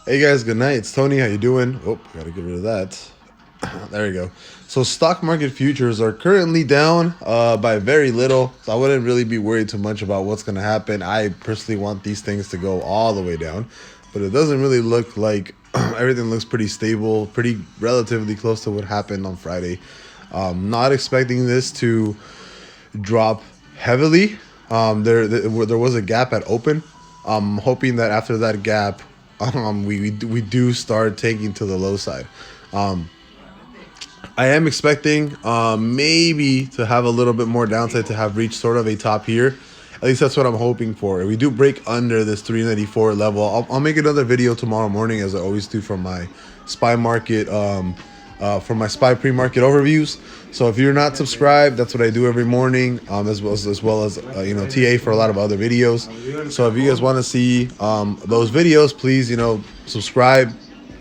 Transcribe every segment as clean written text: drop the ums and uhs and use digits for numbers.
Hey guys, good night. It's Tony. How you doing? Oh, gotta get rid of that. There we go. So stock market futures are currently down by very little. So I wouldn't really be worried too much about what's gonna happen. I personally want these things to go all the way down, but it doesn't really look like everything looks pretty stable, pretty relatively close to what happened on Friday. Not expecting this to drop heavily. There was a gap at open. I'm hoping that after that gap, we do start taking to the low side. I am expecting maybe to have a little bit more downside to have reached sort of a top here. At least that's what I'm hoping for. If we do break under this 394 level, I'll make another video tomorrow morning, as I always do, from my SPY market, from my SPY pre-market overviews. So if you're not subscribed, that's what I do every morning, as well as TA for a lot of other videos. So if you guys want to see those videos, please subscribe,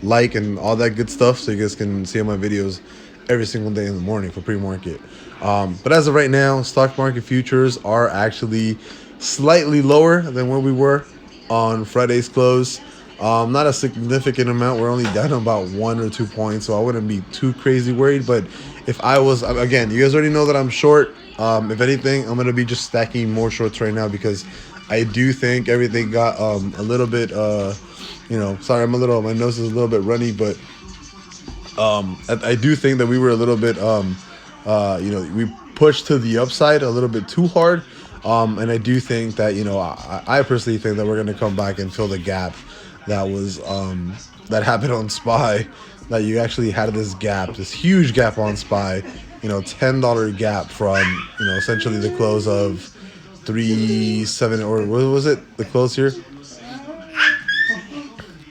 like, and all that good stuff, so you guys can see my videos every single day in the morning for pre-market. But as of right now, stock market futures are actually slightly lower than where we were on Friday's close. Not a significant amount. We're only down about 1 or 2 points, so I wouldn't be too crazy worried. But if I was, again, you guys already know that I'm short. If anything, I'm going to be just stacking more shorts right now, because I do think everything got a little bit, sorry, my nose is a little bit runny, but I do think that we were a little bit, we pushed to the upside a little bit too hard. And I do think that, I personally think that we're going to come back and fill the gap that was that happened on SPY. That you actually had this gap, this huge gap on SPY, $10 gap from essentially the close of 370, or what was it, the close here,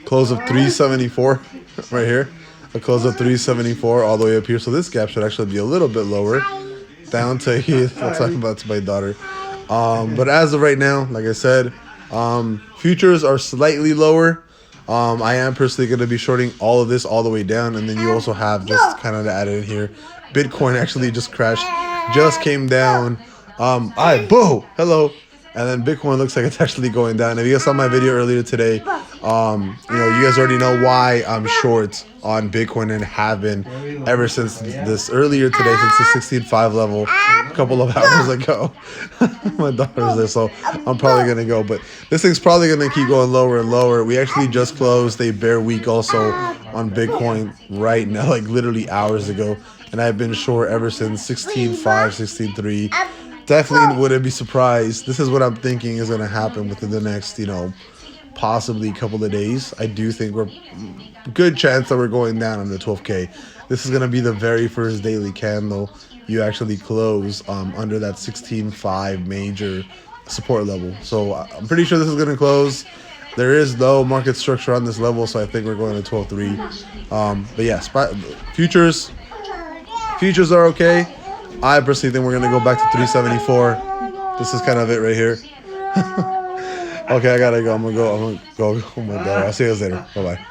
close of 374 right here, a close of 374 all the way up here. So this gap should actually be a little bit lower down to here. I'll talk about to my daughter. But as of right now, like I said, futures are slightly lower. I am personally going to be shorting all of this all the way down. And then you also have, just kind of added in here, Bitcoin actually just crashed, just came down. Hello. And then Bitcoin looks like it's actually going down. If you guys saw my video earlier today, you guys already know why I'm short on Bitcoin, and have been ever since this earlier today, since the 16.5 level a couple of hours ago. My daughter's there, so I'm probably going to go. But this thing's probably going to keep going lower and lower. We actually just closed a bear week also on Bitcoin right now, like literally hours ago. And I've been short ever since 16.5, 16.3. Definitely wouldn't be surprised. This is what I'm thinking is going to happen within the next, possibly a couple of days. I do think we're good chance that we're going down under 12K. This is going to be the very first daily candle you actually close under that 16.5 major support level. So I'm pretty sure this is going to close. There is no market structure on this level, so I think we're going to 12.3. But yeah, futures are okay. I personally think we're going to go back to 374. This is kind of it right here. Okay, I got to go. I'm going to go. Oh my God. I'll see you guys later. Bye-bye.